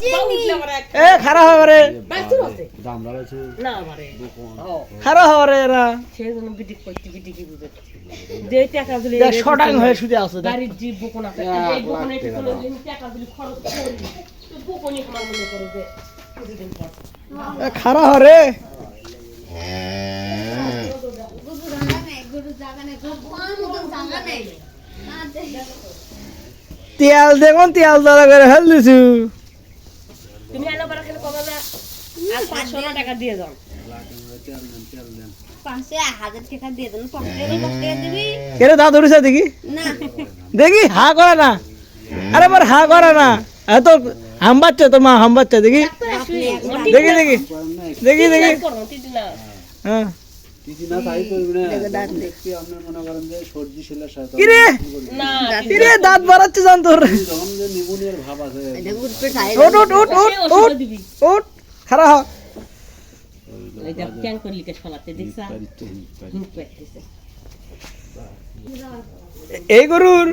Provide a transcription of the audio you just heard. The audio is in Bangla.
এ খারাপ হবে রে খারাপ হবে রে এরা শটাং হয়ে শুতে আছে খারাপ হবে রে তেল দেখুন তেল দলা করে ফেল দিছু তুমি আলো বড় খেলে কবে আর 500 টাকা দিয়ে দাও 500 টাকা দিয়ে দেন 500 টাকা দিবি কেরে দাও ধরিস দেখি না দেখি হা করে না আরে বার হা করে না এত হাম বাচ্চা তোর মা হাম বাচ্চা দেখি দেখি দেখি দেখি দেখি হ্যাঁ কিরে দাঁত বাড়াচ্ছে জান তোর খারাপ এই গরুর